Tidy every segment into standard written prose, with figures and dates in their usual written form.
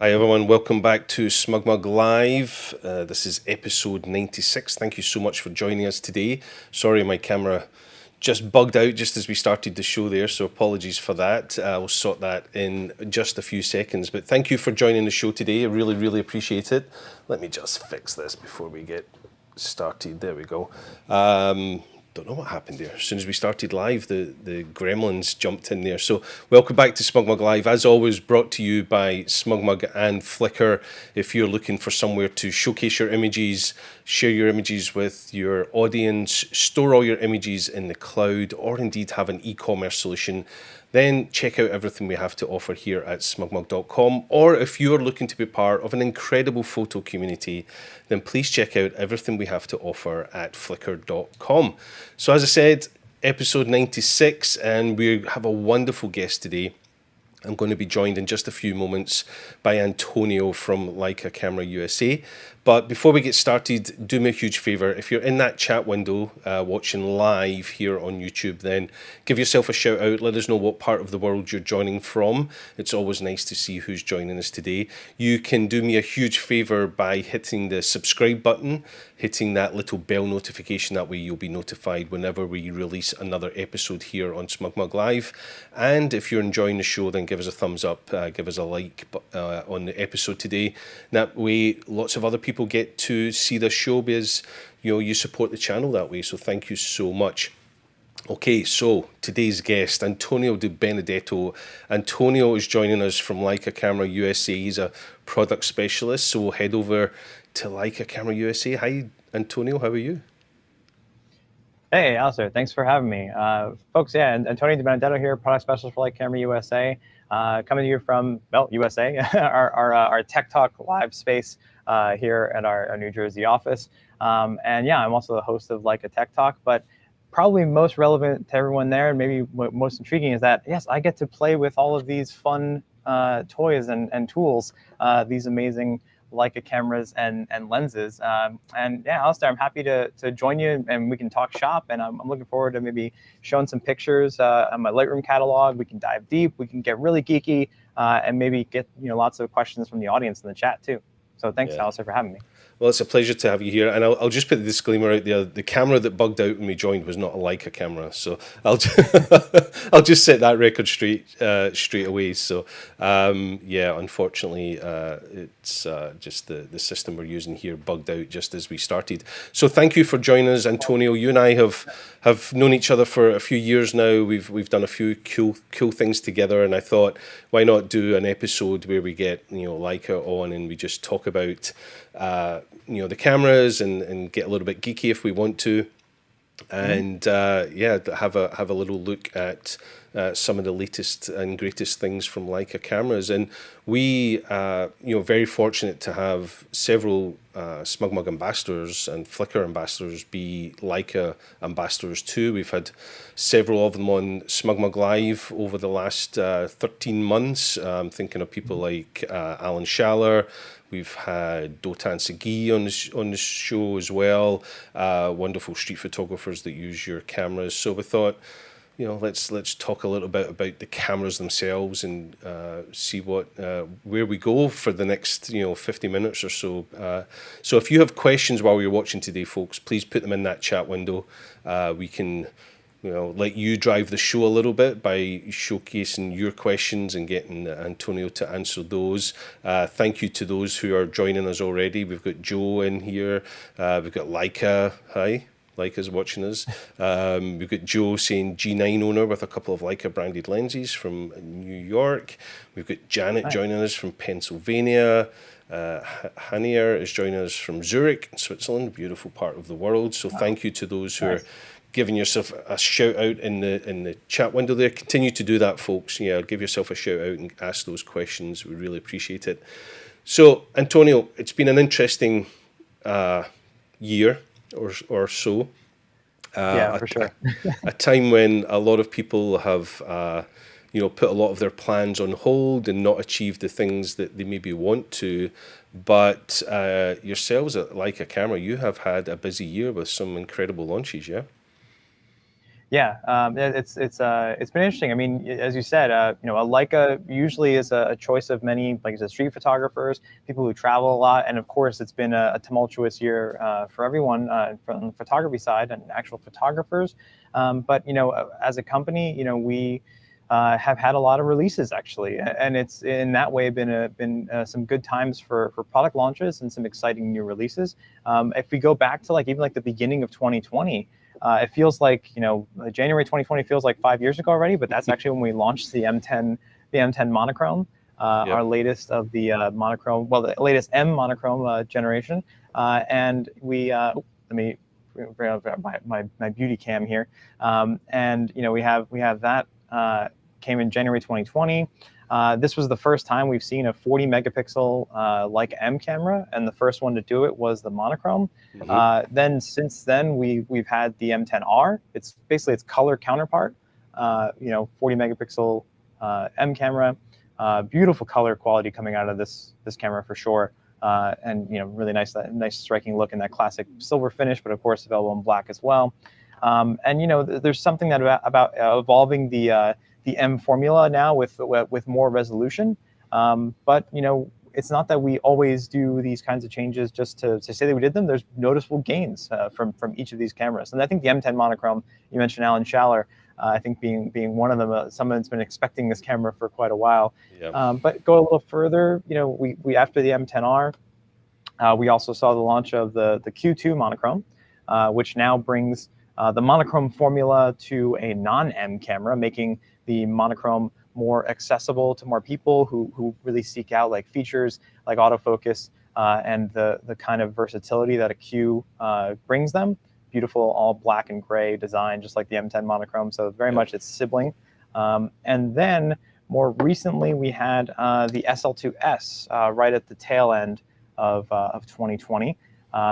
Hi everyone, welcome back to SmugMug Live. This is episode 96. Thank you so much for joining us today. Sorry my camera just bugged out just as we started the show there, so apologies for that. We'll sort that in just a few seconds. But thank you for joining the show today. I really appreciate it. Let me just fix this before we get started. There we go. Don't know what happened there. As soon as we started live, the gremlins jumped in there. So welcome back to SmugMug Live. As always, brought to you by SmugMug and Flickr. If you're looking for somewhere to showcase your images, share your images with your audience, store all your images in the cloud, or indeed have an e-commerce solution, then check out everything we have to offer here at smugmug.com. Or if you're looking to be part of an incredible photo community, then please check out everything we have to offer at flickr.com. So as I said, episode 96, and we have a wonderful guest today. I'm going to be joined in just a few moments by Antonio from Leica Camera USA. But before we get started, do me a huge favour. If you're in that chat window watching live here on YouTube, then give yourself a shout out. Let us know what part of the world you're joining from. It's always nice to see who's joining us today. You can do me a huge favour by hitting the subscribe button, hitting that little bell notification. That way you'll be notified whenever we release another episode here on SmugMug Live. And if you're enjoying the show, then give us a thumbs up, give us a like on the episode today. That way lots of other people get to see the show because you support the channel that way. So thank you so much. Okay, so today's guest, Antonio Di Benedetto. Antonio is joining us from Leica Camera USA. He's a product specialist, so we'll head over to Leica Camera USA. Hi, Antonio, how are you? Hey, Alastair, thanks for having me. Folks, yeah, Antonio Di Benedetto here, product specialist for Leica Camera USA. Coming to you from, well, USA, our Tech Talk live space here at our New Jersey office. And yeah, I'm also the host of Leica Tech Talk, but probably most relevant to everyone there, and maybe what most intriguing is that, yes, I get to play with all of these fun toys and tools, these amazing Leica cameras and lenses. And yeah, Alastair, I'm happy to join you and we can talk shop. And I'm looking forward to maybe showing some pictures on my Lightroom catalog. We can dive deep, we can get really geeky, and maybe get lots of questions from the audience in the chat too. So thanks, Alastair, for having me. Well, it's a pleasure to have you here, and I'll just put the disclaimer out there. The camera that bugged out when we joined was not a Leica camera, so I'll just set that record straight away. So yeah, unfortunately, it's just the system we're using here bugged out just as we started. So thank you for joining us, Antonio. You and I have known each other for a few years now. We've done a few cool things together, and I thought, why not do an episode where we get Leica on and we just talk about the cameras and get a little bit geeky if we want to, and yeah, have a little look at some of the latest and greatest things from Leica cameras. And we very fortunate to have several SmugMug ambassadors and Flickr ambassadors be Leica ambassadors too. We've had several of them on SmugMug Live over the last 13 months. I'm thinking of people like Alan Schaller. We've had Dotan Segui on the show as well. Wonderful street photographers that use your cameras. So we thought, let's talk a little bit about the cameras themselves and see where we go for the next 50 minutes or so. So if you have questions while you're watching today, folks, please put them in that chat window. We can let you drive the show a little bit by showcasing your questions and getting Antonio to answer those. Thank you to those who are joining us already. We've got Joe in here. We've got Leica. Hi. Leica's watching us. We've got Joe saying G9 owner with a couple of Leica branded lenses from New York. We've got Janet joining us from Pennsylvania. Hanier is joining us from Zurich, Switzerland, beautiful part of the world. So thank you to those who are giving yourself a shout out in the chat window there. Continue to do that, folks. Yeah, give yourself a shout out and ask those questions. We really appreciate it. So, Antonio, it's been an interesting year or so. Yeah, for sure. A time when a lot of people have put a lot of their plans on hold and not achieved the things that they maybe want to. But yourselves at Leica Camera, you have had a busy year with some incredible launches, yeah? Yeah, it's been interesting. I mean, as you said, you know, a Leica usually is a choice of many, like I said, street photographers, people who travel a lot, and of course, it's been a tumultuous year for everyone from the photography side and actual photographers. But you know, as a company, you know, we have had a lot of releases actually, and it's in that way been some good times for product launches and some exciting new releases. If we go back to like even like the beginning of 2020. It feels like, you know, January 2020 feels like 5 years ago already, but that's actually when we launched the M10 Monochrome, Yep. our latest of the monochrome, well, the latest M monochrome generation. And we, let me bring up my beauty cam here. And, you know, we have that came in January 2020. This was the first time we've seen a 40 megapixel Leica M camera, and the first one to do it was the Monochrome. Then since then we've had the M10R. It's basically its color counterpart. You know, 40 megapixel M camera, beautiful color quality coming out of this camera for sure. And you know, really nice striking look in that classic silver finish, but of course available in black as well. And you know, there's something that about evolving the M formula now with more resolution. But you know, it's not that we always do these kinds of changes just to say that we did them. There's noticeable gains from each of these cameras. And I think the M10 Monochrome, you mentioned Alan Schaller, I think being one of them, someone's been expecting this camera for quite a while. Yep. But go a little further, you know, we after the M10R, we also saw the launch of the Q2 Monochrome, which now brings the monochrome formula to a non-M camera, making the monochrome more accessible to more people who really seek out like features like autofocus and the kind of versatility that a Q brings them. Beautiful all black and gray design, just like the M10 Monochrome, so very much its sibling. And then more recently we had the SL2-s right at the tail end of 2020.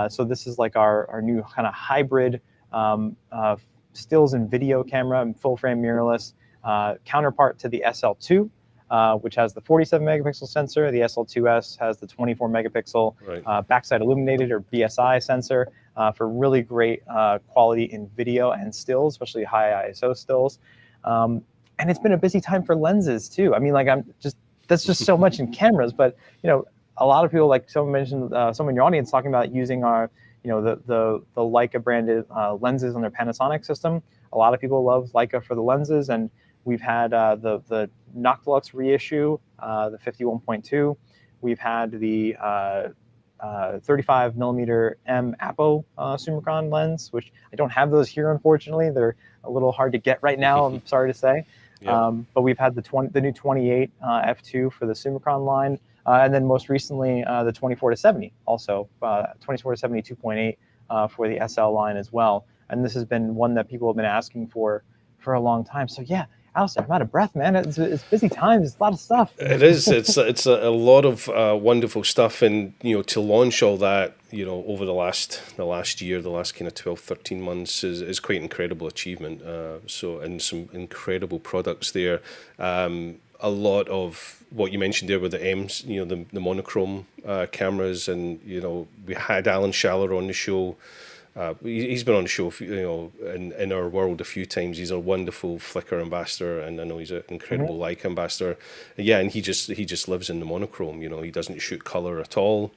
So this is like our new kind of hybrid stills and video camera, and full frame mirrorless, counterpart to the SL2, which has the 47 megapixel sensor. The SL2-s has the 24 megapixel backside illuminated, or BSI sensor, for really great quality in video and stills, especially high ISO stills. And it's been a busy time for lenses too. I mean, like that's just so much in cameras, but you know, a lot of people, like someone mentioned, someone in your audience talking about using our, you know, the Leica branded lenses on their Panasonic system. A lot of people love Leica for the lenses, and we've had the Noctilux reissue, the 51.2. We've had the 35 millimeter M Apo Summicron lens, which I don't have those here, unfortunately. They're a little hard to get right now, I'm sorry to say. Yep. But we've had the new 28 f2 for the Summicron line. And then most recently, the 24-70, also 24-70 2.8 for the SL line as well. And this has been one that people have been asking for a long time. So yeah, Alastair, I'm out of breath, man. It's busy times. It's a lot of stuff. It is. It's a lot of wonderful stuff, and you know, to launch all that, you know, over the last year, the last kind of 12, 13 months is quite an incredible achievement. And some incredible products there. A lot of what you mentioned there with the M's, you know, the monochrome cameras, and you know, we had Alan Schaller on the show. He's been on the show, you know, in our world a few times. He's a wonderful Flickr ambassador, and I know he's an incredible Leica ambassador. And he just lives in the monochrome. You know, he doesn't shoot color at all.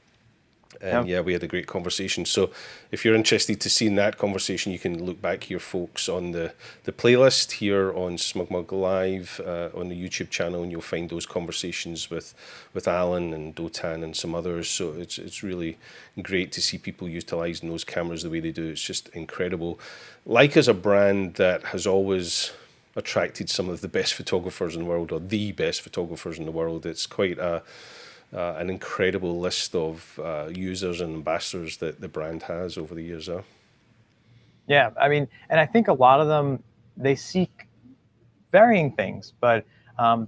And yeah, we had a great conversation. So if you're interested to see that conversation, you can look back here, folks, on the playlist here on SmugMug Live on the YouTube channel, and you'll find those conversations with Alan and Dotan and some others. So it's really great to see people utilising those cameras the way they do. It's just incredible. Leica's a brand that has always attracted some of the best photographers in the world, or the best photographers in the world. It's quite an incredible list of users and ambassadors that the brand has over the years. Yeah, I mean, and I think a lot of them, they seek varying things, but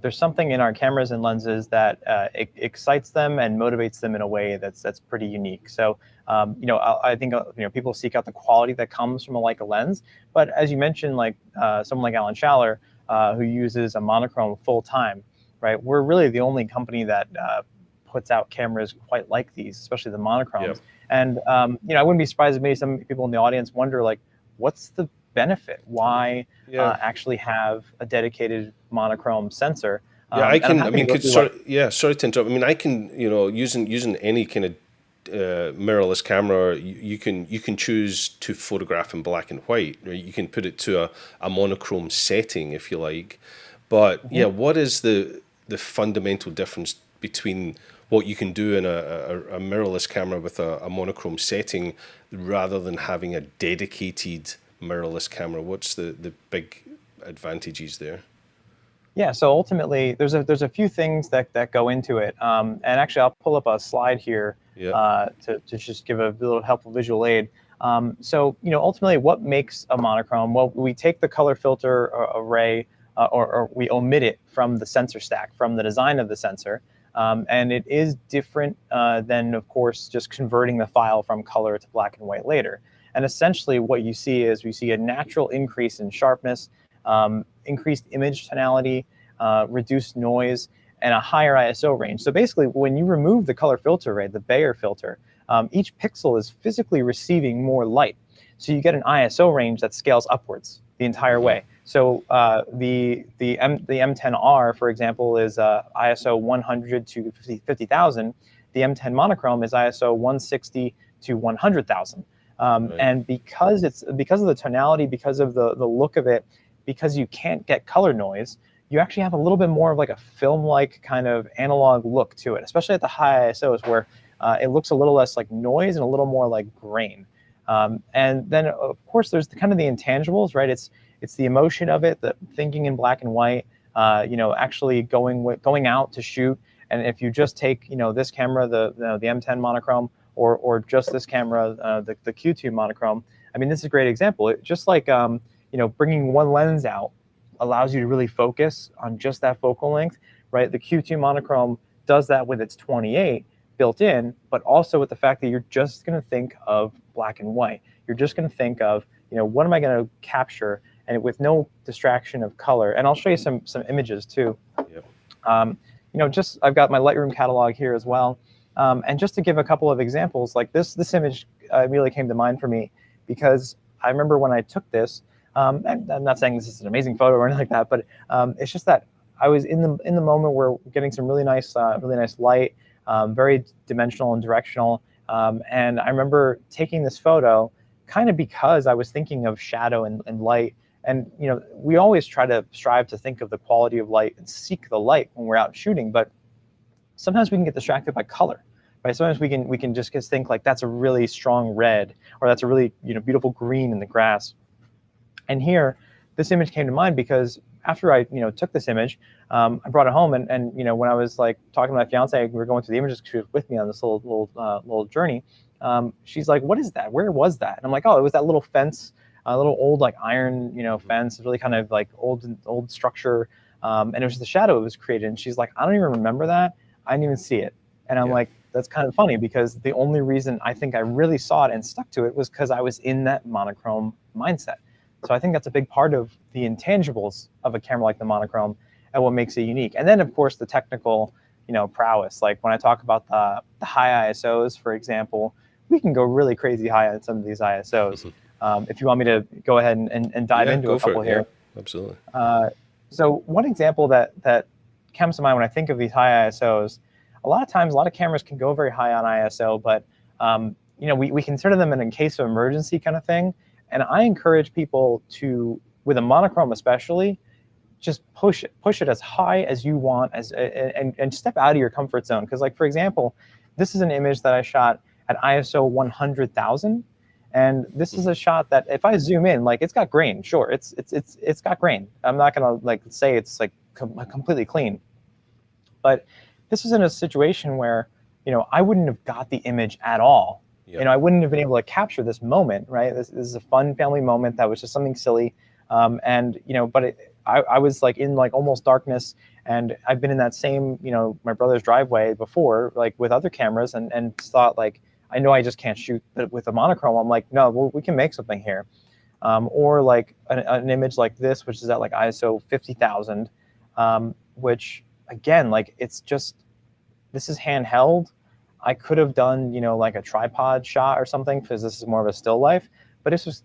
there's something in our cameras and lenses that excites them and motivates them in a way that's pretty unique. So, you know, I think you know, people seek out the quality that comes from a Leica lens, but as you mentioned, like someone like Alan Schaller, who uses a monochrome full time, right? We're really the only company that puts out cameras quite like these, especially the monochromes. Yep. And you know, I wouldn't be surprised if maybe some people in the audience wonder, like, what's the benefit. Why actually have a dedicated monochrome sensor? Yeah, I can. I mean, sorry to interrupt. I mean, I can. Using any kind of mirrorless camera, you can choose to photograph in black and white. Right? You can put it to a monochrome setting if you like. But yeah, what is the fundamental difference between what you can do in a mirrorless camera with a monochrome setting rather than having a dedicated mirrorless camera? What's the big advantages there? Yeah, so ultimately, there's a few things that go into it, and actually, I'll pull up a slide here to just give a little helpful visual aid. So ultimately, what makes a monochrome? Well, we take the color filter array, or we omit it from the sensor stack, from the design of the sensor, and it is different than, of course, just converting the file from color to black and white later. And essentially, what you see is we see a natural increase in sharpness, increased image tonality, reduced noise, and a higher ISO range. So basically, when you remove the color filter array, the Bayer filter, each pixel is physically receiving more light. So you get an ISO range that scales upwards the entire way. So the M10R, for example, is ISO 100 to 50,000. The M10 monochrome is ISO 160 to 100,000. And because of the tonality, because of the look of it, because you can't get color noise, you actually have a little bit more of like a film-like kind of analog look to it, especially at the high ISOs where it looks a little less like noise and a little more like grain. And then, of course, there's kind of the intangibles, right? It's the emotion of it, the thinking in black and white, actually going out to shoot. And if you just take, this camera, the M10 monochrome, or just this camera, the Q2 monochrome, I mean, this is a great example. Just like bringing one lens out allows you to really focus on just that focal length, right? The Q2 monochrome does that with its 28 built in, but also with the fact that you're just going to think of black and white. You're just going to think of, what am I going to capture, and with no distraction of color. And I'll show you some images too. Yep. I've got my Lightroom catalog here as well. And just to give a couple of examples, like this image really came to mind for me because I remember when I took this. And I'm not saying this is an amazing photo or anything like that, but it's just that I was in the moment where we're getting some really nice light, very dimensional and directional. And I remember taking this photo kind of because I was thinking of shadow and light. And we always try to strive to think of the quality of light and seek the light when we're out shooting, but sometimes we can get distracted by color. Right? Sometimes we can just think like that's a really strong red, or that's a really beautiful green in the grass. And here, this image came to mind because after I took this image, I brought it home, and when I was like talking to my fiance, we were going through the images. She was with me on this little journey. She's like, "What is that? Where was that?" And I'm like, "Oh, it was that little fence, a little old like iron fence, really kind of like old structure, and it was the shadow it was created." And she's like, "I don't even remember that. I didn't even see it." And I'm like, that's kind of funny because the only reason I think I really saw it and stuck to it was because I was in that monochrome mindset. So I think that's a big part of the intangibles of a camera like the monochrome and what makes it unique. And then, of course, the technical, prowess. Like when I talk about the high ISOs, for example, we can go really crazy high on some of these ISOs. If you want me to go ahead and dive into a couple here. Yeah, absolutely. So one example that comes to mind when I think of these high ISOs, a lot of times, a lot of cameras can go very high on ISO, but we consider them in case of emergency kind of thing. And I encourage people to, with a monochrome especially, just push it as high as you want, and step out of your comfort zone. Because, like, for example, this is an image that I shot at ISO 100,000, and this is a shot that if I zoom in, like, it's got grain. Sure, it's got grain. I'm not gonna say it's like completely clean, but this was in a situation where I wouldn't have got the image at all. Yep. I wouldn't have been able to capture this moment, right? This is a fun family moment that was just something silly, and but I was like in like almost darkness, and I've been in that same my brother's driveway before, like with other cameras, and thought like I know I just can't shoot with a monochrome. I'm like, no, we can make something here, or like an image like this, which is at like ISO 50,000, which again, like it's just this is handheld. I could have done, like a tripod shot or something because this is more of a still life, but this was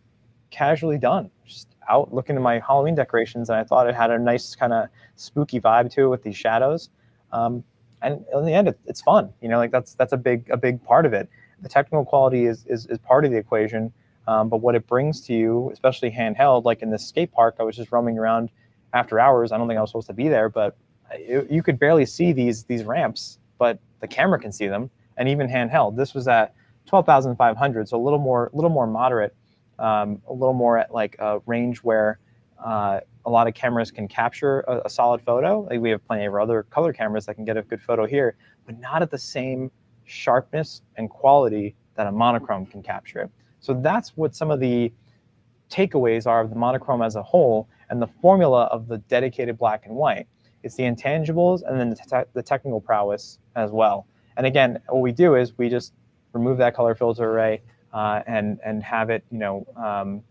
casually done. Just out looking at my Halloween decorations, and I thought it had a nice kind of spooky vibe to it with these shadows. And in the end, it's fun. You know, like that's a big part of it. The technical quality is part of the equation, but what it brings to you, especially handheld, like in this skate park, I was just roaming around after hours. I don't think I was supposed to be there, but you could barely see these ramps, but the camera can see them, and even handheld. This was at 12,500, so a little more moderate, a little more at like a range where a lot of cameras can capture a solid photo. Like we have plenty of other color cameras that can get a good photo here, but not at the same sharpness and quality that a monochrome can capture. So that's what some of the takeaways are of the monochrome as a whole, and the formula of the dedicated black and white. It's the intangibles and then the technical prowess as well. And again, what we do is we just remove that color filter array and have it, you know,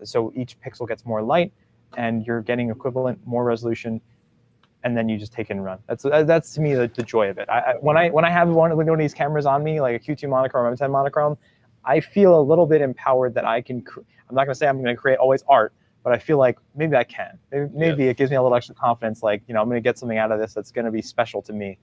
so each pixel gets more light, and you're getting equivalent, more resolution, and then you just take it and run. That's to me the joy of it. When I have one of these cameras on me, like a Q2 monochrome, M10 monochrome, I feel a little bit empowered that I can. I'm not going to say I'm going to create always art, but I feel like maybe I can. Maybe it gives me a little extra confidence. Like, you know, I'm going to get something out of this that's going to be special to me,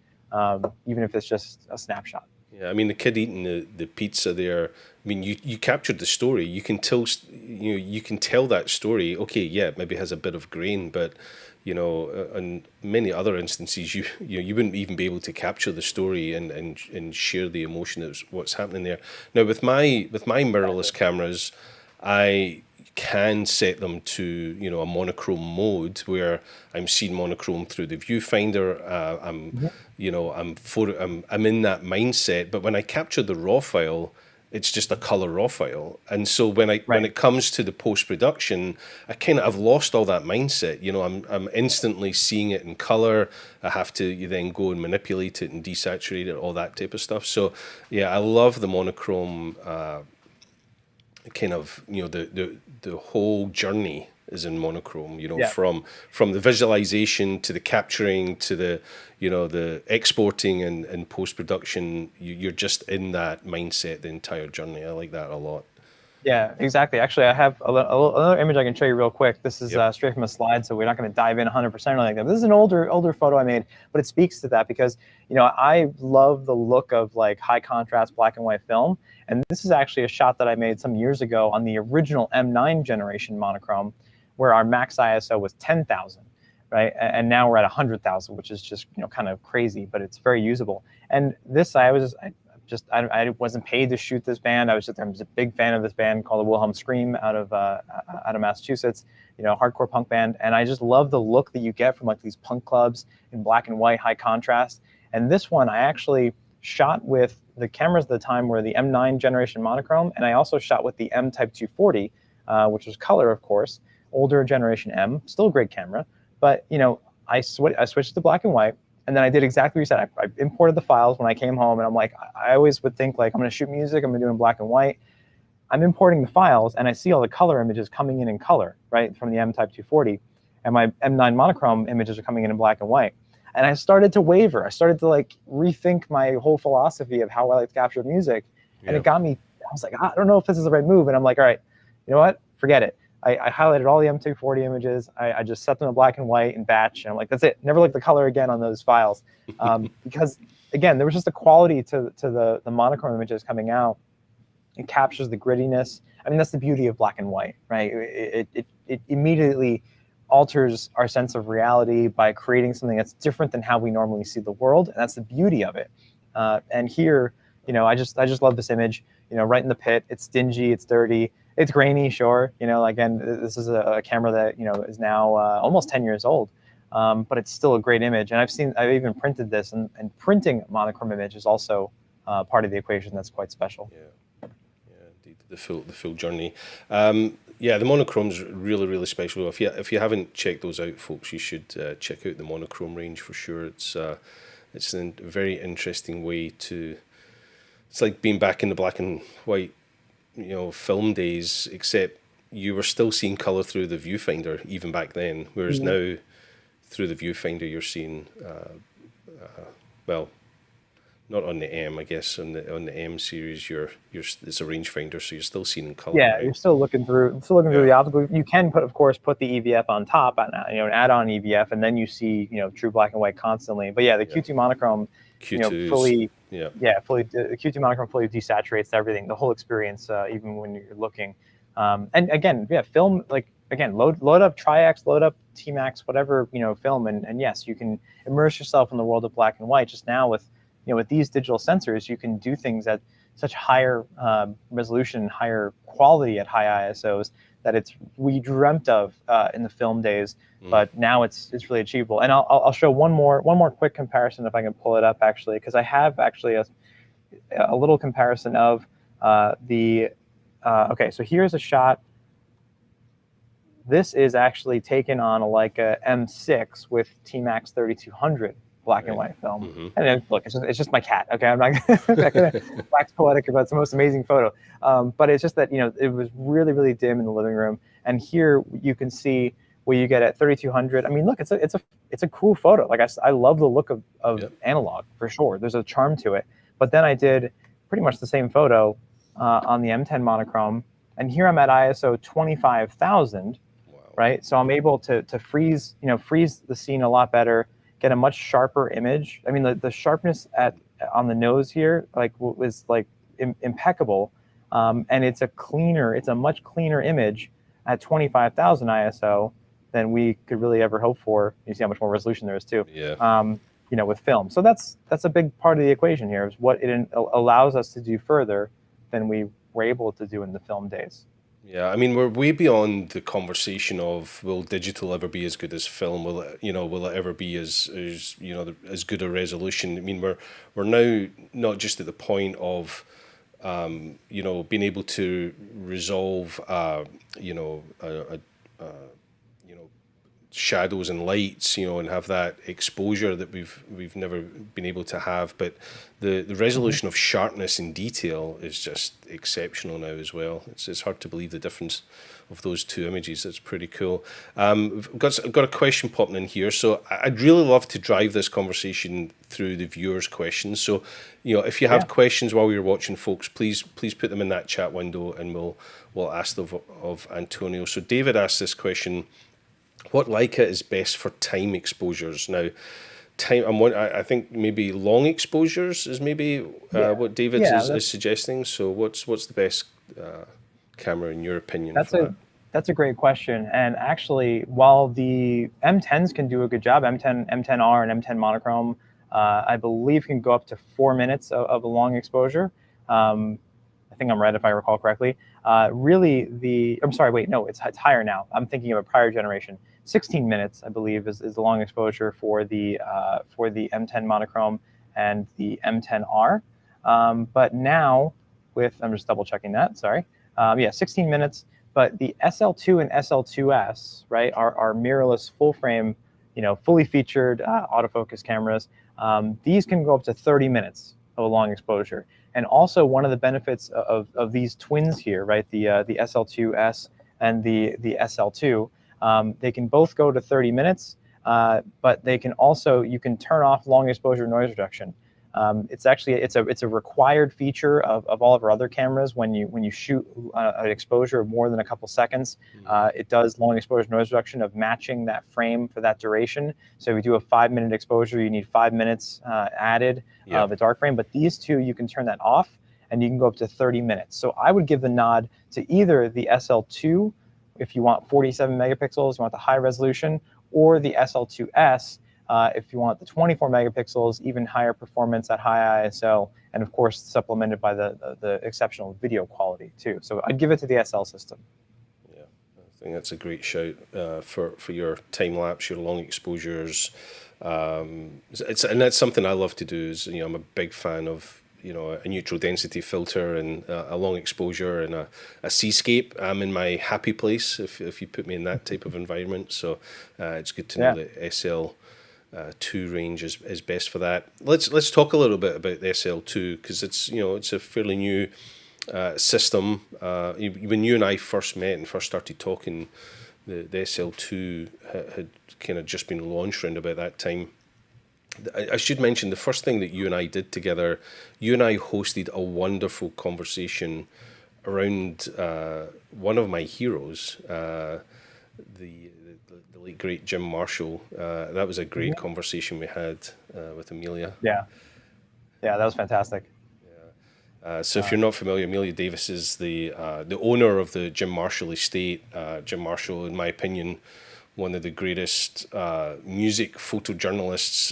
even if it's just a snapshot. Yeah, I mean, the kid eating the pizza there, I mean, you captured the story. You can tell, you know, you can tell that story. Okay, yeah, it maybe has a bit of grain, but, you know, in many other instances, you wouldn't even be able to capture the story and share the emotion of what's happening there. Now, with my mirrorless cameras, I can set them to, you know, a monochrome mode where I'm seeing monochrome through the viewfinder. You know, I'm in that mindset. But when I capture the raw file, it's just a color raw file. And so when it comes to the post production, I kind of have lost all that mindset. You know, I'm instantly seeing it in color. I have to then go and manipulate it and desaturate it, all that type of stuff. So yeah, I love the monochrome. Kind of, you know, the whole journey is in monochrome, you know, from the visualization to the capturing to the, you know, the exporting and post-production. You're just in that mindset the entire journey. I like that a lot. Yeah, exactly. Actually, I have another image I can show you real quick. This is straight from a slide, so we're not going to dive in 100% or like that. This is an older photo I made, but it speaks to that because, you know, I love the look of like high contrast black and white film. And this is actually a shot that I made some years ago on the original M9 generation monochrome, where our max ISO was 10,000, right? And now we're at 100,000, which is just, you know, kind of crazy, but it's very usable. And this, I wasn't paid to shoot this band. I was a big fan of this band called the Wilhelm Scream out of Massachusetts, you know, hardcore punk band. And I just love the look that you get from like these punk clubs in black and white, high contrast. And this one I actually shot with the cameras at the time were the M9 generation monochrome, and I also shot with the M Type 240, which was color, of course, older generation M, still a great camera. But, you know, I switched to black and white. And then I did exactly what you said. I imported the files when I came home, and I'm like, I always would think like, I'm going to shoot music, I'm going to do it in black and white. I'm importing the files, and I see all the color images coming in color, right, from the M Type 240, and my M9 monochrome images are coming in black and white. And I started to waver. I started to like rethink my whole philosophy of how I like to capture music, and it got me. I was like, I don't know if this is the right move, and I'm like, all right, you know what? Forget it. I highlighted all the M240 images. I just set them to black and white in batch. And I'm like, that's it. Never look the color again on those files. Because, again, there was just a quality to the monochrome images coming out. It captures the grittiness. I mean, that's the beauty of black and white, right? It immediately alters our sense of reality by creating something that's different than how we normally see the world. And that's the beauty of it. And here, you know, I just love this image, you know, right in the pit. It's dingy, it's dirty. It's grainy, sure. You know, again, this is a camera that, you know, is now almost 10 years old, but it's still a great image. And I've even printed this, and printing monochrome image is also part of the equation that's quite special. Yeah, indeed, the full journey. Yeah, the monochrome's really, really special. If you haven't checked those out, folks, you should check out the monochrome range for sure. It's a very interesting way to. It's like being back in the black and white, you know, film days, except you were still seeing color through the viewfinder even back then, whereas now through the viewfinder you're seeing well, Not on the M, I guess. On the M series, it's a rangefinder, so you're still seeing in color. Yeah, right? you're still looking through the optical. You can of course, put the EVF on top, an add-on EVF, and then you see, true black and white constantly. But yeah, the Q2 monochrome, Q2s, fully, the Q2 monochrome fully desaturates everything, the whole experience, even when you're looking. And again, film, load up Tri-X, load up T-Max, whatever, film, and yes, you can immerse yourself in the world of black and white. Just now with these digital sensors, you can do things at such higher resolution, higher quality at high ISOs that we dreamt of in the film days, but now it's really achievable. And I'll show one more quick comparison if I can pull it up, actually, because I have actually a little comparison of okay, so here's a shot. This is actually taken on a Leica M6 with T-Max 3200 black and white film. And then, look, it's just my cat. Okay, I'm not going to wax poetic about it's the most amazing photo. But it's just that it was really, really dim in the living room. And here you can see where you get at 3200. I mean, look, it's a cool photo. Like I love the look of analog for sure. There's a charm to it. But then I did pretty much the same photo on the M10 monochrome, and here I'm at ISO 25,000. Right, so I'm able to freeze the scene a lot better, get a much sharper image. I mean, the sharpness on the nose here was impeccable, and it's a much cleaner image at 25,000 ISO than we could really ever hope for. You see how much more resolution there is too. With film. So that's a big part of the equation here, is what it allows us to do further than we were able to do in the film days. Yeah, I mean, we're way beyond the conversation of will digital ever be as good as film? Will it ever be as good a resolution? I mean, we're now not just at the point of being able to resolve shadows and lights, and have that exposure that we've never been able to have. But the resolution of sharpness and detail is just exceptional now as well. It's hard to believe the difference of those two images. It's pretty cool. I've got a question popping in here, so I'd really love to drive this conversation through the viewers' questions. So, if you have questions while you're watching, folks, please put them in that chat window, and we'll ask them of Antonio. So David asked this question: what Leica is best for time exposures? Now, I think maybe long exposures is maybe what David is suggesting. So what's the best camera in your opinion for that? That's a great question. And actually, while the M10s can do a good job, M10R and M10 monochrome, I believe can go up to 4 minutes of a long exposure. I think I'm right if I recall correctly. I'm sorry, wait, no, it's higher now. I'm thinking of a prior generation. 16 minutes, I believe, is the long exposure for the M10 monochrome and the M10R. But now I'm just double checking that, sorry. 16 minutes, but the SL2 and SL2-s, right, are mirrorless full frame, fully featured autofocus cameras. These can go up to 30 minutes of a long exposure. And also one of the benefits of these twins here, right, the SL2-s and the SL2, they can both go to 30 minutes, but they can also, you can turn off long exposure noise reduction. It's a required feature of all of our other cameras. When you shoot an exposure of more than a couple seconds, it does long exposure noise reduction of matching that frame for that duration. So if we do a 5-minute exposure, you need 5 minutes added of a dark frame. But these two, you can turn that off, and you can go up to 30 minutes. So I would give the nod to either the SL2, if you want 47 megapixels, you want the high resolution, or the SL2-s, if you want the 24 megapixels, even higher performance at high ISO, and of course supplemented by the exceptional video quality too. So I'd give it to the SL system. Yeah, I think that's a great shout for your time lapse, your long exposures. And that's something I love to do. Is I'm a big fan of a neutral density filter and a long exposure and a seascape. I'm in my happy place if you put me in that type of environment. So it's good to know that SL2 range is best for that. Let's talk a little bit about the SL2, because it's a fairly new system. When you and I first met and first started talking, the SL2 had kind of just been launched around about that time. I should mention the first thing that you and I did together. You and I hosted a wonderful conversation around one of my heroes, the late great Jim Marshall. That was a great conversation we had with Amelia. Yeah, yeah, that was fantastic. So if you're not familiar, Amelia Davis is the owner of the Jim Marshall estate. Jim Marshall, in my opinion, one of the greatest music photojournalists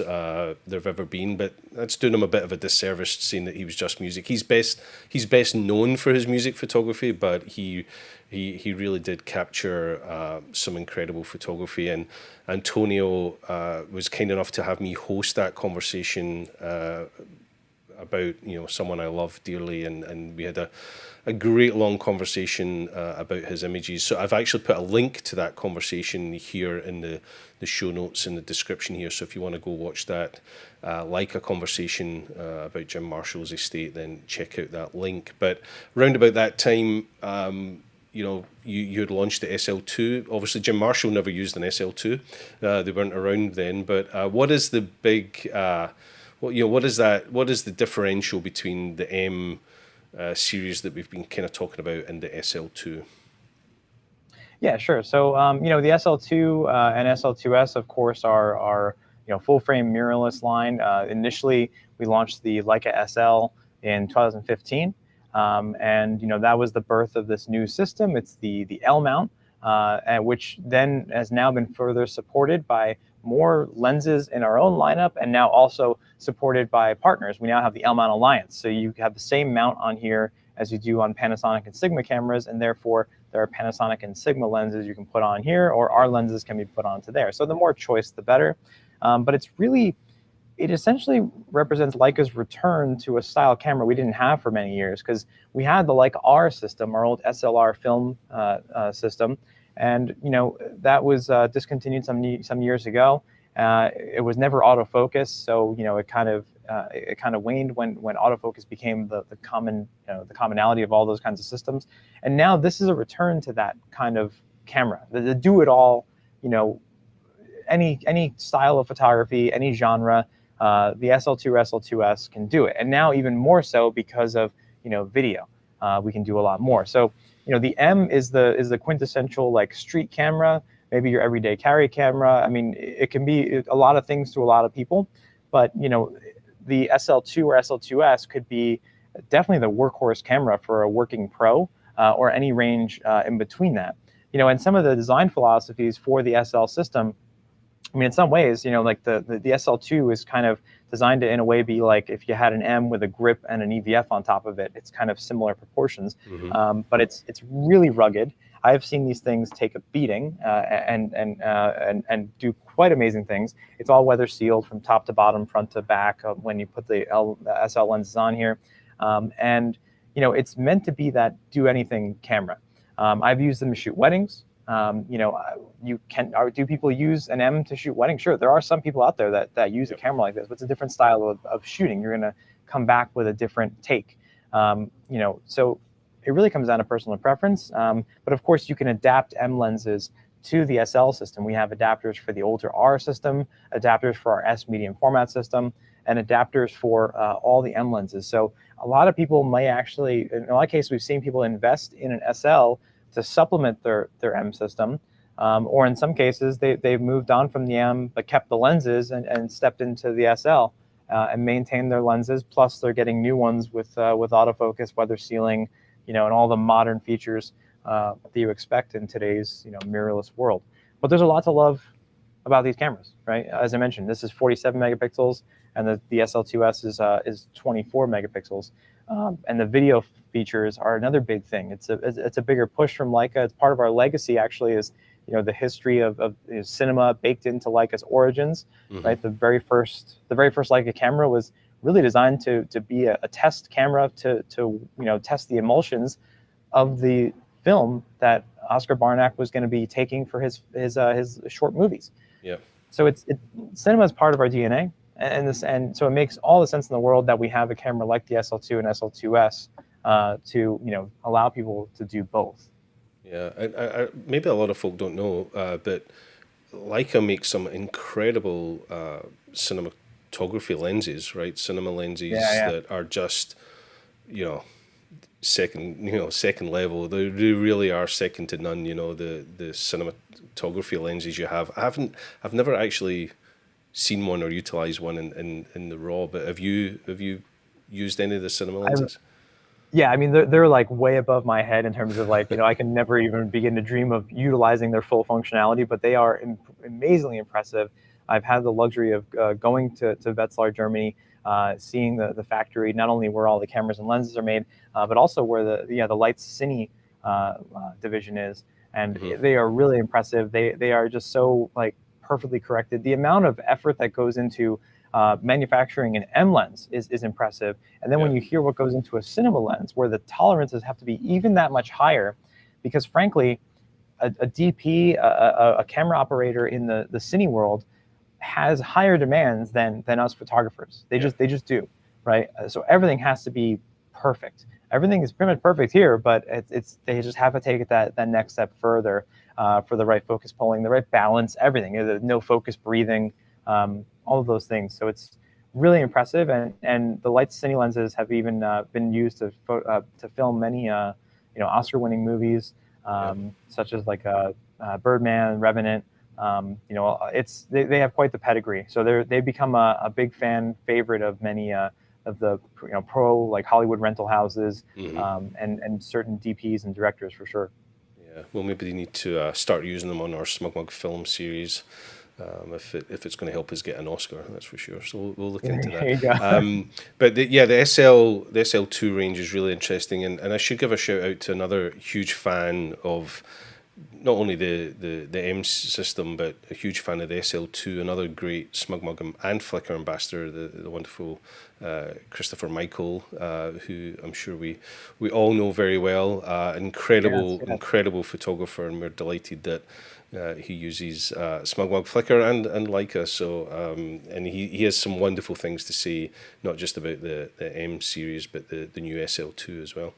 there have ever been. But that's doing him a bit of a disservice, saying that he was just music. He's best known for his music photography, but he really did capture some incredible photography. And Antonio was kind enough to have me host that conversation about someone I love dearly, and we had a great long conversation about his images. So I've actually put a link to that conversation here in the show notes in the description here. So if you want to go watch that Leica conversation about Jim Marshall's estate, then check out that link. But round about that time, you had launched the SL2. Obviously, Jim Marshall never used an SL2. They weren't around then. But what is the big what is the differential between the M series that we've been kind of talking about and the SL2? Yeah, sure. So the SL2 and SL2s, of course, are full frame mirrorless line. Initially, we launched the Leica SL in 2015, and that was the birth of this new system. It's the L mount, which then has now been further supported by more lenses in our own lineup, and now also supported by partners. We now have the L mount alliance, so you have the same mount on here as you do on Panasonic and Sigma cameras, and therefore there are Panasonic and Sigma lenses you can put on here, or our lenses can be put onto there. So the more choice, the better. But it essentially represents Leica's return to a style camera we didn't have for many years, because we had the Leica R system, our old SLR film system, and that was discontinued some years ago. It was never autofocus, so it kind of waned when autofocus became the common the commonality of all those kinds of systems. And now this is a return to that kind of camera, the do it all, any style of photography, any genre. The SL2 or SL2s can do it, and now even more so because of video. We can do a lot more. So the M is the quintessential like street camera, maybe your everyday carry camera. I mean, it can be a lot of things to a lot of people, but the SL2 or SL2s could be definitely the workhorse camera for a working pro, or any range in between that. And some of the design philosophies for the SL system, I mean, in some ways, like the SL2 is kind of designed to, in a way, be like if you had an M with a grip and an EVF on top of it. It's kind of similar proportions, but it's really rugged. I've seen these things take a beating and do quite amazing things. It's all weather sealed from top to bottom, front to back when you put the SL lenses on here, and it's meant to be that do anything camera. I've used them to shoot weddings. Do people use an M to shoot weddings? Sure, there are some people out there that use a camera like this, but it's a different style of shooting. You're going to come back with a different take. So it really comes down to personal preference. But of course, you can adapt M lenses to the SL system. We have adapters for the older R system, adapters for our S medium format system, and adapters for all the M lenses. So a lot of people may actually, in a lot of cases, we've seen people invest in an SL to supplement their M system, or in some cases they've moved on from the M but kept the lenses and stepped into the SL and maintained their lenses. Plus, they're getting new ones with autofocus, weather sealing, and all the modern features that you expect in today's mirrorless world. But there's a lot to love about these cameras, right? As I mentioned, this is 47 megapixels, and the SL2s is 24 megapixels, and the video features are another big thing. It's a bigger push from Leica. It's part of our legacy, actually, is the history of cinema baked into Leica's origins. Right, the very first Leica camera was really designed to be a test camera to test the emulsions of the film that Oscar Barnack was going to be taking for his short movies. Yeah. So cinema is part of our DNA, and so it makes all the sense in the world that we have a camera like the SL2 and SL2s to allow people to do both. Yeah, I maybe a lot of folk don't know, but Leica makes some incredible cinematography photography lenses, right? Cinema lenses Yeah. that are just, second level. They really are second to none. The cinematography lenses you have. I've never actually seen one or utilized one in the raw. But have you used any of the cinema lenses? Yeah, I mean, they're like way above my head in terms of like, I can never even begin to dream of utilizing their full functionality, but they are amazingly impressive. I've had the luxury of going to Wetzlar, Germany, seeing the factory, not only where all the cameras and lenses are made, but also where the Leica Cine division is. And they are really impressive. They are just so like perfectly corrected. The amount of effort that goes into manufacturing an M lens is impressive. And then when you hear what goes into a cinema lens, where the tolerances have to be even that much higher, because frankly, a DP, a camera operator in the cine world has higher demands than us photographers. They just do, right? So everything has to be perfect. Everything is pretty much perfect here, but they just have to take it that next step further for the right focus pulling, the right balance, everything. No focus breathing, all of those things. So it's really impressive, and the Leica Cine lenses have even been used to film many Oscar-winning movies, such as like Birdman, Revenant. They have quite the pedigree. So they've become a big fan favorite of many of the pro like Hollywood rental houses, and certain DPs and directors for sure. Yeah, well, maybe they need to start using them on our SmugMug film series. If it's going to help us get an Oscar, that's for sure. So we'll look into that. There you go. But the SL2 range is really interesting, and I should give a shout out to another huge fan of not only the M system, but a huge fan of the SL2, another great SmugMug and Flickr ambassador, the wonderful Christopher Michael, who I'm sure we all know very well. Incredible photographer, and we're delighted that he uses SmugMug, Flickr, and Leica. So and he has some wonderful things to say, not just about the M series, but the new SL2 as well.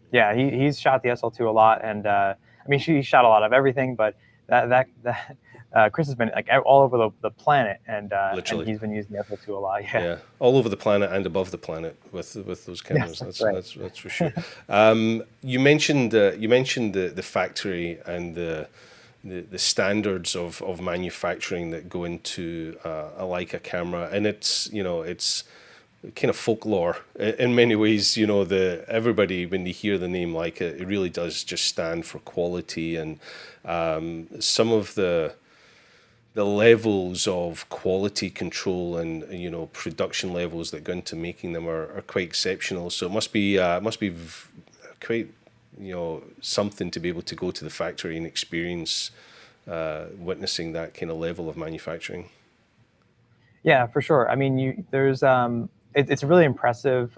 Yeah, he's shot the SL2 a lot, and I mean, he shot a lot of everything, but that Chris has been like all over the planet, and he's been using the SL2 a lot. Yeah, all over the planet and above the planet with those cameras. Yes, that's for sure. You mentioned the factory and the standards of manufacturing that go into a Leica camera, and it's kind of folklore in many ways. Everybody, when they hear the name Leica, it really does just stand for quality, and some of the levels of quality control and production levels that go into making them are quite exceptional. So it must be quite something to be able to go to the factory and experience witnessing that kind of level of manufacturing. Yeah, for sure. I mean, there's it's a really impressive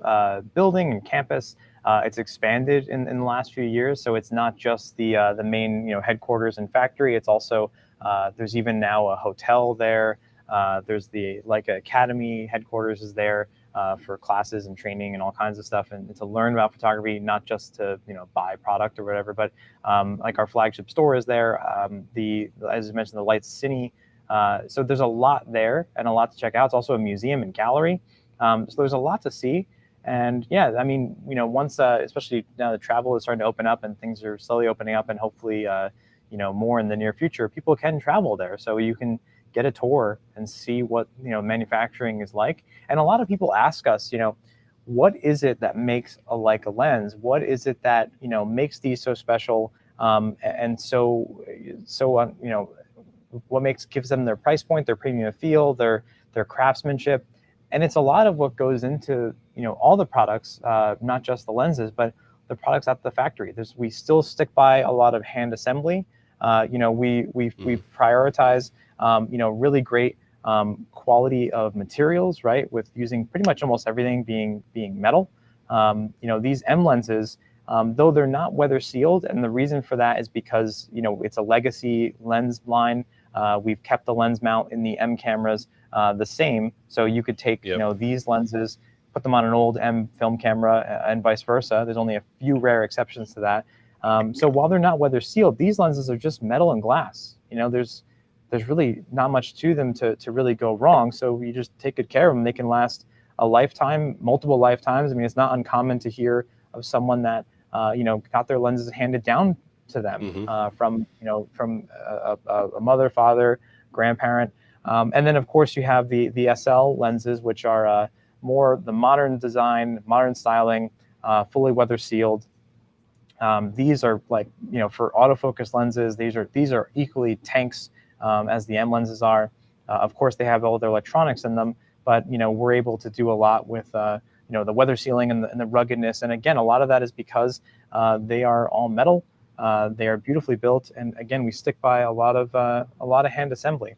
building and campus. It's expanded in the last few years, so it's not just the main headquarters and factory. It's also there's even now a hotel there. There's the Leica Academy headquarters is there for classes and training and all kinds of stuff, and to learn about photography, not just to buy product or whatever, but like our flagship store is there. As I mentioned, the Leica Cine. So there's a lot there and a lot to check out. It's also a museum and gallery. So there's a lot to see. And yeah, I mean, once, especially now that travel is starting to open up and things are slowly opening up, and hopefully, more in the near future, people can travel there. So you can get a tour and see what, manufacturing is like. And a lot of people ask us, what is it that makes a Leica lens? What is it that, makes these so special? And so what gives them their price point, their premium feel, their craftsmanship. And it's a lot of what goes into all the products, not just the lenses, but the products at the factory. We still stick by a lot of hand assembly. We prioritize really great quality of materials, right? With using pretty much almost everything being metal. These M lenses, though they're not weather sealed, and the reason for that is because it's a legacy lens line. We've kept the lens mount in the M cameras the same, so you could take these lenses, put them on an old M film camera, and vice versa. There's only a few rare exceptions to that. So while they're not weather sealed, these lenses are just metal and glass. There's there's really not much to them to really go wrong. So you just take good care of them. They can last a lifetime, multiple lifetimes. I mean, it's not uncommon to hear of someone that got their lenses handed down to them from a mother, father, grandparent. And then of course you have the SL lenses, which are more the modern design, modern styling, fully weather sealed. These are like, for autofocus lenses, these are equally tanks as the M lenses are. Of course, they have all their electronics in them, but we're able to do a lot with the weather sealing and the ruggedness. And again, a lot of that is because they are all metal. They are beautifully built, and again, we stick by a lot of hand assembly,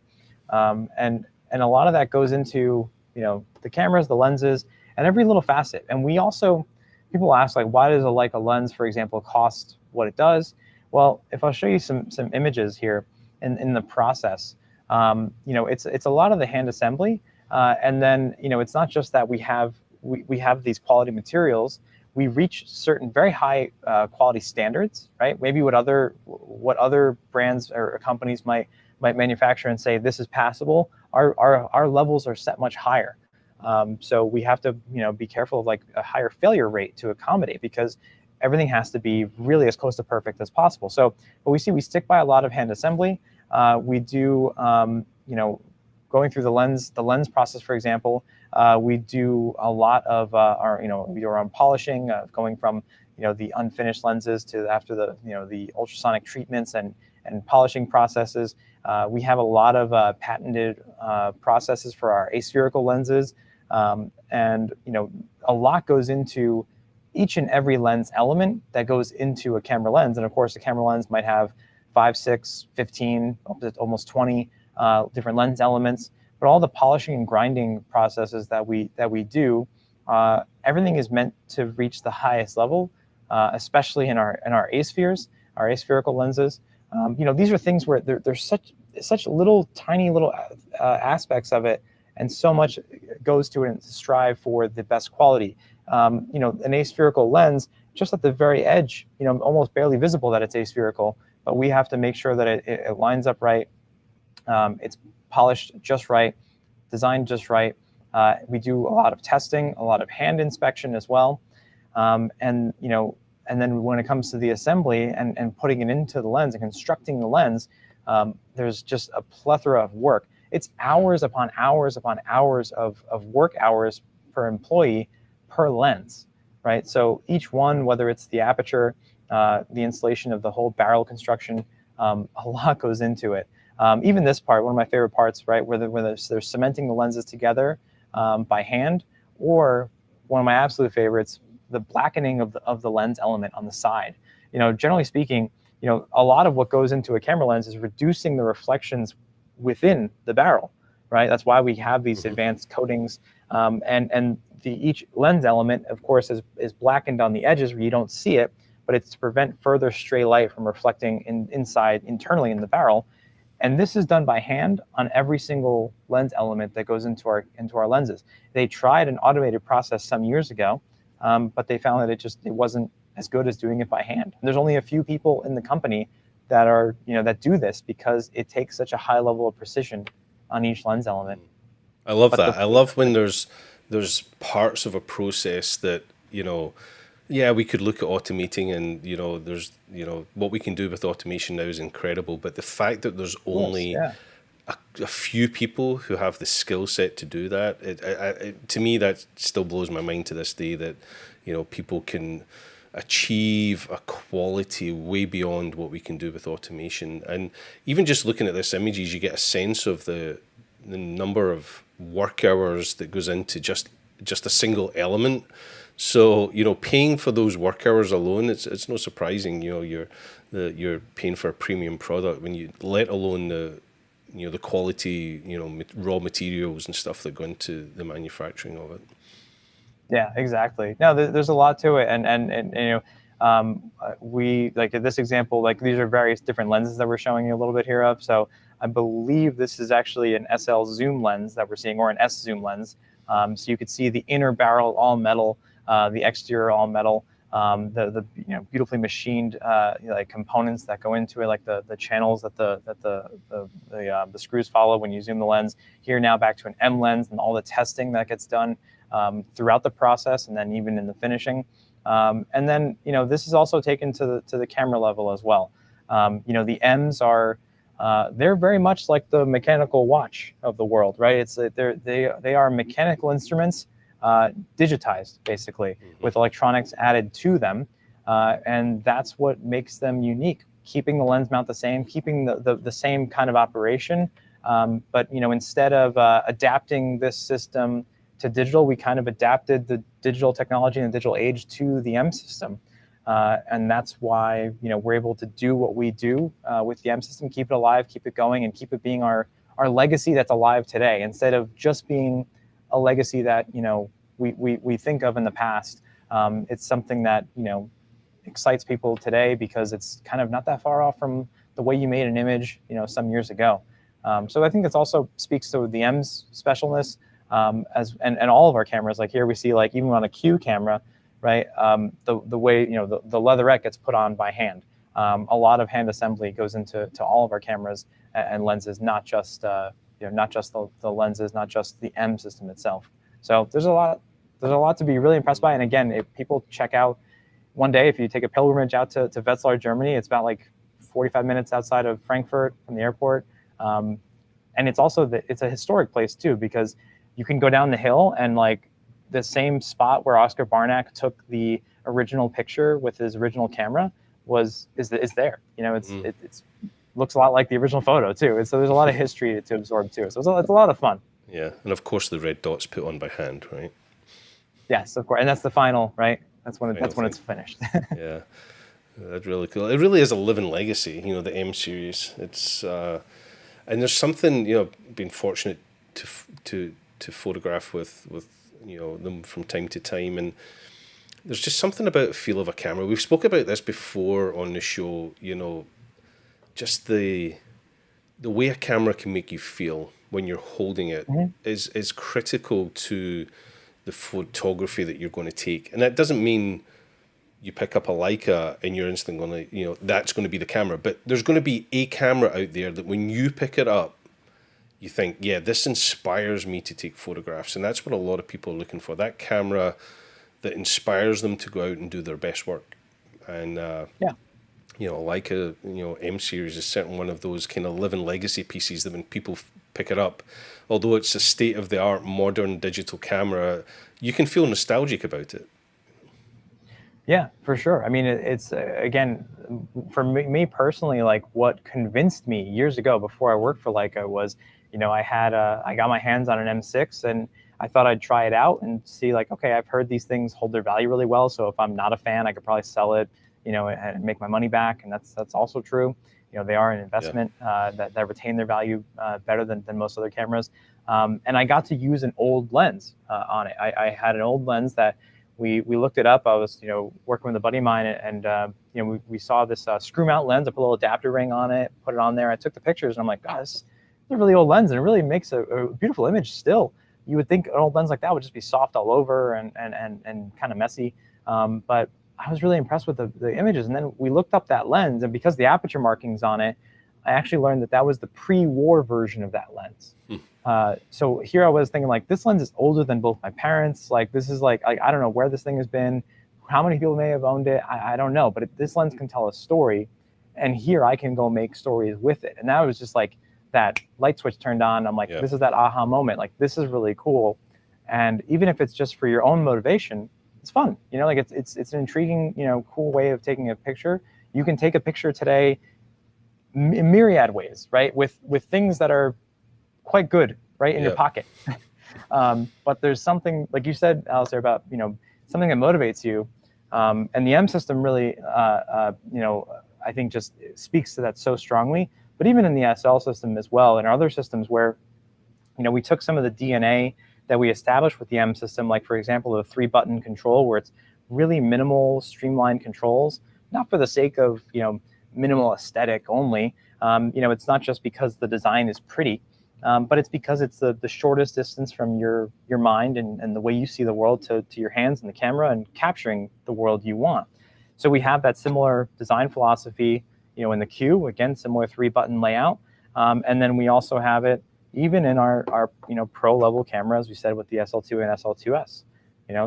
and a lot of that goes into the cameras, the lenses, and every little facet. And we also, people ask, like, why does a Leica lens, for example, cost what it does? Well, if I'll show you some images here in the process, it's a lot of the hand assembly, and then it's not just that we have these quality materials. We reach certain very high quality standards, right? Maybe what other brands or companies might manufacture and say this is passable. Our levels are set much higher. So we have to be careful of like a higher failure rate to accommodate, because everything has to be really as close to perfect as possible. So, but we stick by a lot of hand assembly. We do going through the lens process, for example. We do a lot of we do our own polishing, going from the unfinished lenses to after the ultrasonic treatments and polishing processes. We have a lot of patented processes for our aspherical lenses, and a lot goes into each and every lens element that goes into a camera lens. And of course, a camera lens might have 5, 6, 15, almost 20 different lens elements. But all the polishing and grinding processes that we do, everything is meant to reach the highest level, especially in our aspheres, our aspherical lenses. These are things where there's such little tiny little aspects of it, and so much goes to it and to strive for the best quality. An aspherical lens, just at the very edge, almost barely visible that it's aspherical, but we have to make sure that it lines up right. It's polished just right, designed just right. We do a lot of testing, a lot of hand inspection as well. And then when it comes to the assembly and putting it into the lens and constructing the lens, there's just a plethora of work. It's hours upon hours upon hours of work hours per employee per lens, right? So each one, whether it's the aperture, the installation of the whole barrel construction, a lot goes into it. Even this part, one of my favorite parts, right, where they're cementing the lenses together by hand, or one of my absolute favorites, the blackening of the lens element on the side. Generally speaking, a lot of what goes into a camera lens is reducing the reflections within the barrel, right? That's why we have these advanced coatings, and each lens element, of course, is blackened on the edges where you don't see it, but it's to prevent further stray light from reflecting internally in the barrel. And this is done by hand on every single lens element that goes into our lenses. They tried an automated process some years ago, but they found that it wasn't as good as doing it by hand. And there's only a few people in the company that do this, because it takes such a high level of precision on each lens element. I love that. I love when there's parts of a process that we could look at automating, and there's what we can do with automation now is incredible. But the fact that there's only a few people who have the skill set to do that, to me, that still blows my mind to this day, that people can achieve a quality way beyond what we can do with automation. And even just looking at this images, you get a sense of the number of work hours that goes into just a single element. So paying for those work hours alone, it's no surprising you're paying for a premium product, when you let alone the quality raw materials and stuff that go into the manufacturing of it. Yeah, exactly. No, there's a lot to it, and we, like in this example, like these are various different lenses that we're showing you a little bit here of. So I believe this is actually an SL zoom lens that we're seeing, or an S zoom lens. So you could see the inner barrel all metal, the exterior all metal. the beautifully machined like components that go into it, like the channels that the screws follow when you zoom the lens. Here now back to an M lens, and all the testing that gets done throughout the process, and then even in the finishing. And then this is also taken to the camera level as well. The M's are they're very much like the mechanical watch of the world, right? They are mechanical instruments digitized, basically, with electronics added to them, and that's what makes them unique. Keeping the lens mount the same, keeping the same kind of operation, but instead of adapting this system to digital, we kind of adapted the digital technology and the digital age to the M system. And that's why we're able to do what we do with the M system, keep it alive, keep it going, and keep it being our legacy that's alive today, instead of just being a legacy that we think of in the past. It's something that excites people today because it's kind of not that far off from the way you made an image some years ago. So I think it also speaks to the M's specialness, and all of our cameras. Like here we see, like even on a Q camera, right? The way the leatherette gets put on by hand. A lot of hand assembly goes into all of our cameras and lenses, not just not just the lenses, not just the M system itself. So there's a lot to be really impressed by. And again, if people check out one day, if you take a pilgrimage out to Wetzlar, Germany, it's about like 45 minutes outside of Frankfurt from the airport. And it's also it's a historic place too, because you can go down the hill and like the same spot where Oscar Barnack took the original picture with his original camera is there. It's looks a lot like the original photo too. And so there's a lot of history to absorb too. So it's a lot of fun. Yeah, and of course the red dot's put on by hand, right? Yes, of course, and that's the final, right? That's when it's finished. Yeah, that's really cool. It really is a living legacy, the M series. It's and there's something, being fortunate to photograph with them from time to time, and there's just something about the feel of a camera. We've spoke about this before on the show. Just the way a camera can make you feel when you're holding it is critical to the photography that you're going to take. And that doesn't mean you pick up a Leica and you're instantly going to, that's going to be the camera. But there's going to be a camera out there that when you pick it up, you think, yeah, this inspires me to take photographs. And that's what a lot of people are looking for, that camera that inspires them to go out and do their best work. And, Leica, M series is certainly one of those kind of living legacy pieces that when people pick it up, although it's a state-of-the-art modern digital camera, you can feel nostalgic about it. Yeah, for sure. I mean, it's again, for me personally, like what convinced me years ago before I worked for Leica was, I got my hands on an M6 and I thought I'd try it out and see, like, okay, I've heard these things hold their value really well. So if I'm not a fan, I could probably sell it, and make my money back. And that's also true. They are an investment that retain their value better than most other cameras. And I got to use an old lens on it. I had an old lens that we looked it up. I was working with a buddy of mine, and we saw this screw mount lens. I put a little adapter ring on it, put it on there. I took the pictures, and I'm like, God, this is a really old lens, and it really makes a beautiful image still. You would think an old lens like that would just be soft all over and kind of messy, but I was really impressed with the images. And then we looked up that lens, and because the aperture markings on it, I actually learned that was the pre-war version of that lens. So here I was thinking, like, this lens is older than both my parents. Like, this is like I don't know where this thing has been, how many people may have owned it. I don't know, but this lens can tell a story, and here I can go make stories with it. And that was just like that light switch turned on. I'm like, This is that aha moment. Like, this is really cool. And even if it's just for your own motivation, it's fun. Like it's an intriguing, cool way of taking a picture. You can take a picture today in myriad ways, right? With things that are quite good, right, in your pocket. But there's something, like you said, Alastair, about something that motivates you, and the M system really, I think just speaks to that so strongly. But even in the SL system as well, and other systems where, we took some of the DNA that we established with the M system, like for example, the 3-button control, where it's really minimal, streamlined controls, not for the sake of minimal aesthetic only. It's not just because the design is pretty. but it's because it's the shortest distance from your mind and the way you see the world to your hands and the camera and capturing the world you want. So we have that similar design philosophy, in the Q, again, similar 3-button layout. And then we also have it even in our pro level cameras, we said with the SL2 and SL2-s.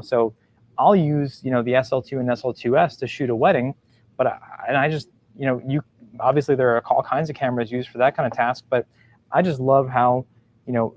So I'll use the SL2 and SL2-s to shoot a wedding, but I just you obviously there are all kinds of cameras used for that kind of task, but I just love how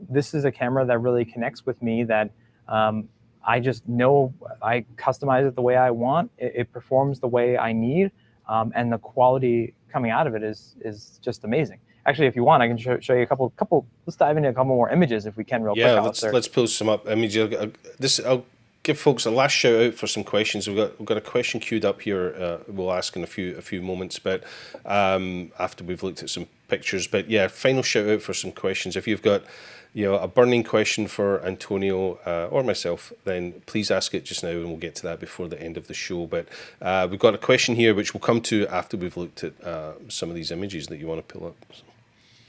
this is a camera that really connects with me, that I just know I customize it the way I want. It performs the way I need, and the quality coming out of it is just amazing. Actually, if you want, I can show you a couple. Let's dive into a couple more images if we can, real quick. Yeah, let's post some up images. I'll give folks a last shout out for some questions. We've got a question queued up here. We'll ask in a few moments, but after we've looked at some pictures. But yeah, final shout out for some questions. If you've got a burning question for Antonio or myself, then please ask it just now, and we'll get to that before the end of the show. But we've got a question here which we'll come to after we've looked at some of these images that you want to pull up.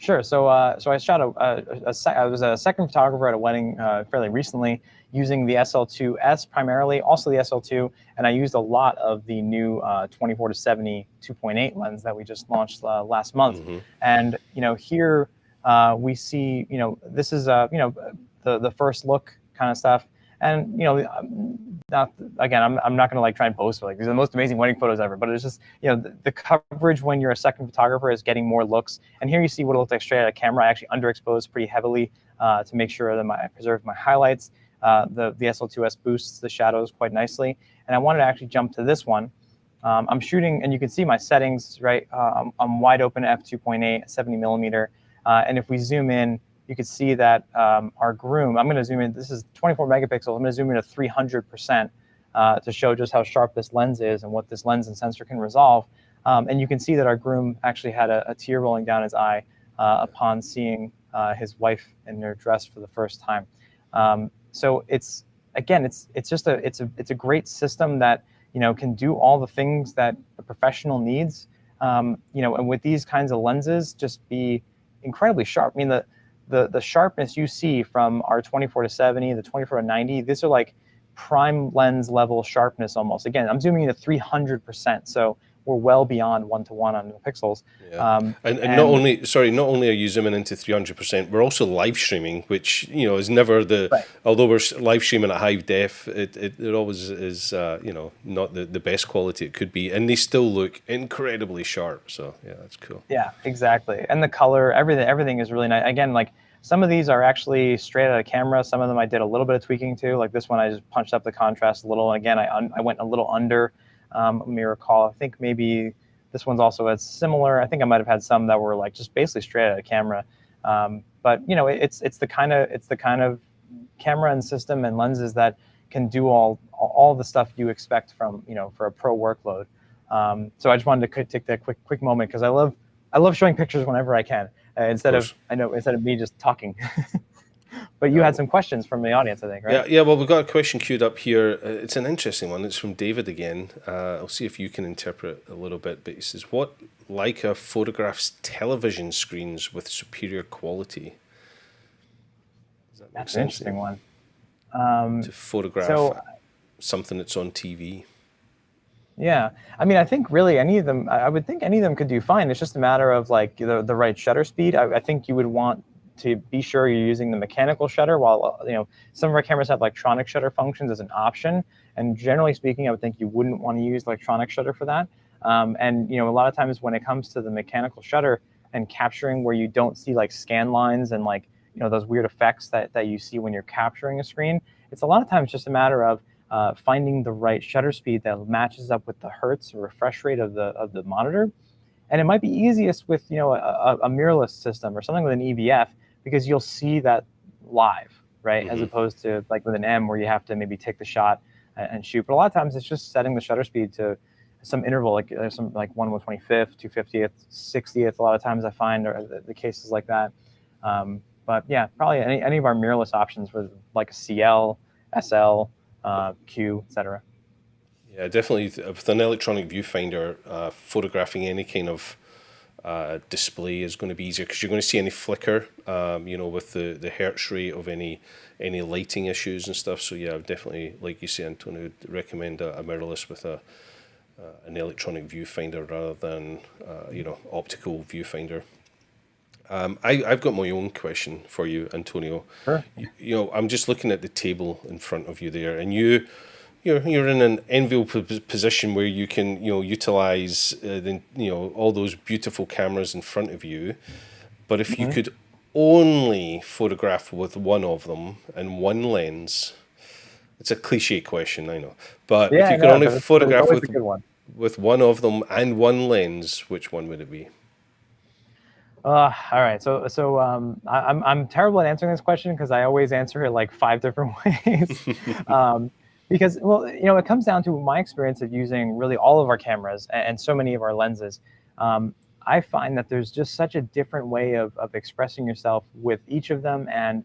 Sure. So I shot I was a second photographer at a wedding fairly recently, using the SL2-s primarily, also the SL2, and I used a lot of the new 24-70 2.8 lens that we just launched last month. Mm-hmm. And here we see this is the first look kind of stuff, and again, I'm not going to try and post these are the most amazing wedding photos ever, but it's just the coverage when you're a second photographer is getting more looks. And here you see what it looked like straight out of camera. I actually underexposed pretty heavily to make sure that I preserved my highlights. The SL2-s boosts the shadows quite nicely, and I wanted to actually jump to this one. I'm shooting, and you can see my settings, right? I'm wide open f2.8, 70 millimeter, and if we zoom in, you can see that our groom, I'm going to zoom in, this is 24 megapixels, I'm going to zoom in to 300% to show just how sharp this lens is and what this lens and sensor can resolve. And you can see that our groom actually had a tear rolling down his eye upon seeing his wife in her dress for the first time. So it's a great system that can do all the things that a professional needs. And with these kinds of lenses, just be incredibly sharp. I mean, the sharpness you see from our 24-70, the 24-90, these are like prime lens level sharpness almost. Again, I'm zooming in at 300%, so we're well beyond 1-to-1 on the pixels. Yeah. And not only are you zooming into 300%, we're also live streaming, which is never right. Although we're live streaming at high def, it always is not the best quality it could be, and they still look incredibly sharp. So yeah, that's cool. Yeah, exactly. And the color, everything is really nice. Again, some of these are actually straight out of camera. Some of them I did a little bit of tweaking too. Like this one, I just punched up the contrast a little. Again, I went a little under. Let me recall. I think maybe this one's also similar. I think I might have had some that were just basically straight out of camera. But it's the kind of camera and system and lenses that can do all the stuff you expect from for a pro workload. So I just wanted to take that quick moment, because I love showing pictures whenever I can, instead of me just talking. But you had some questions from the audience, I think, right? Yeah. Well, we've got a question queued up here. It's an interesting one. It's from David again. I'll see if you can interpret a little bit. But he says, "What Leica photographs television screens with superior quality?" That's an interesting one. To photograph something that's on TV. Yeah, I mean, I think really any of them. I would think any of them could do fine. It's just a matter of the right shutter speed. I think you would want to be sure you're using the mechanical shutter, while some of our cameras have electronic shutter functions as an option, and generally speaking I would think you wouldn't want to use electronic shutter for that. And a lot of times when it comes to the mechanical shutter and capturing where you don't see scan lines and those weird effects that you see when you're capturing a screen, it's a lot of times just a matter of finding the right shutter speed that matches up with the hertz or refresh rate of the monitor. And it might be easiest with a mirrorless system or something with an EVF, because you'll see that live, right? Mm-hmm. As opposed to with an M, where you have to maybe take the shot and shoot. But a lot of times it's just setting the shutter speed to some interval, there's some 1/125th, 2/50th, 60th. A lot of times I find are the cases like that. But yeah, probably any of our mirrorless options with a CL, SL, Q, etc. Yeah, definitely with an electronic viewfinder, photographing any kind of display is going to be easier because you're going to see any flicker, with the hertz rate of any lighting issues and stuff. So yeah, I would definitely, like you say, Antonio, would recommend a mirrorless with an electronic viewfinder rather than optical viewfinder. I've got my own question for you, Antonio. Sure. I'm just looking at the table in front of you there, and you're in an enviable position where you can utilize all those beautiful cameras in front of you. But if you could only photograph with one of them and one lens, it's a cliche question, I know, but if Yeah, you could no, only but it's photograph always a good one. with one of them and one lens, which one would it be? All right. I'm terrible at answering this question because I always answer it like 5 different ways. Because, well, it comes down to my experience of using really all of our cameras and so many of our lenses. I find that there's just such a different way of expressing yourself with each of them. And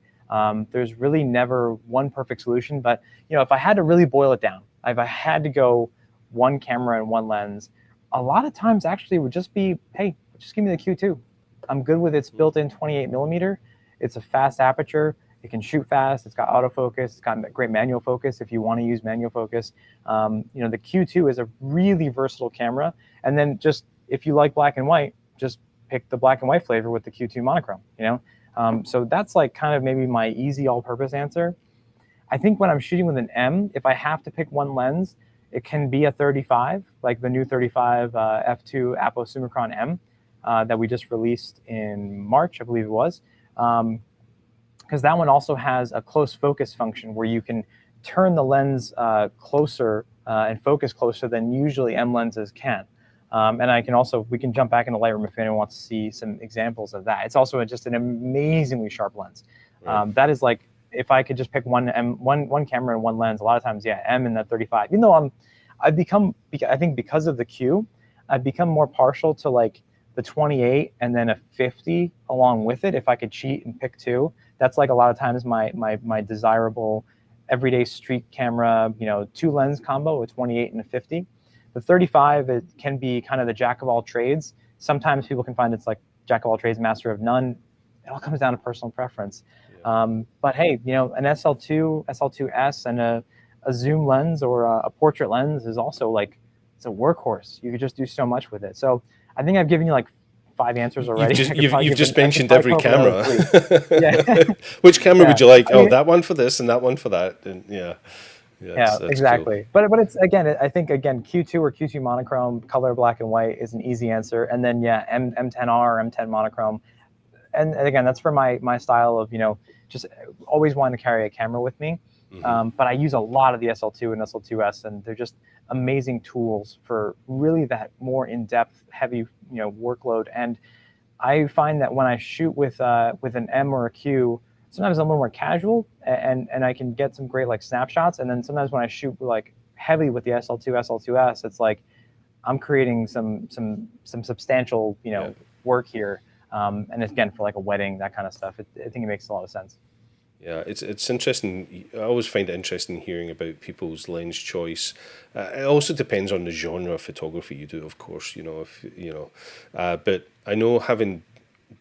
there's really never one perfect solution. But, if I had to really boil it down, if I had to go one camera and one lens, a lot of times actually would just be, hey, just give me the Q2. I'm good with its built-in 28 millimeter. It's a fast aperture. It can shoot fast. It's got autofocus. It's got great manual focus if you want to use manual focus. The Q2 is a really versatile camera. And then just if you like black and white, just pick the black and white flavor with the Q2 monochrome. So that's like kind of maybe my easy all-purpose answer. I think when I'm shooting with an M, if I have to pick one lens, it can be a 35, like the new 35 f2 Apo Summicron M. That we just released in March, I believe it was, because that one also has a close focus function where you can turn the lens closer and focus closer than usually M lenses can. And we can jump back into Lightroom if anyone wants to see some examples of that. It's also just an amazingly sharp lens. Right. That is like, if I could just pick one camera and one lens, a lot of times, yeah, M and that 35. Even though I've become, I think because of the Q, I've become more partial to like the 28 and then a 50 along with it. If I could cheat and pick two, that's like a lot of times my desirable everyday street camera, 2 lens combo, a 28 and a 50. The 35, it can be kind of the jack of all trades. Sometimes people can find it's like jack of all trades, master of none. It all comes down to personal preference. Yeah. But hey, an SL2, SL2-s and a zoom lens or a portrait lens is also like, it's a workhorse. You could just do so much with it. So I think I've given you like 5 answers already. You've just mentioned every camera. Yeah. Which camera would you like? That one for this and that one for that. And yeah, that's exactly. Cool. But it's I think Q2 or Q2 monochrome, color black and white is an easy answer. And then M10R or M10 monochrome. And again, that's for my style of just always wanting to carry a camera with me. Mm-hmm. But I use a lot of the SL2 and SL2-s, and they're just amazing tools for really that more in-depth, heavy workload. And I find that when I shoot with an M or a Q, sometimes I'm a little more casual, and I can get some great like snapshots. And then sometimes when I shoot like heavy with the SL2, SL2-s, it's like I'm creating some substantial work here. And again, for like a wedding, that kind of stuff, I think it makes a lot of sense. Yeah, it's interesting. I always find it interesting hearing about people's lens choice. It also depends on the genre of photography you do, of course. But I know having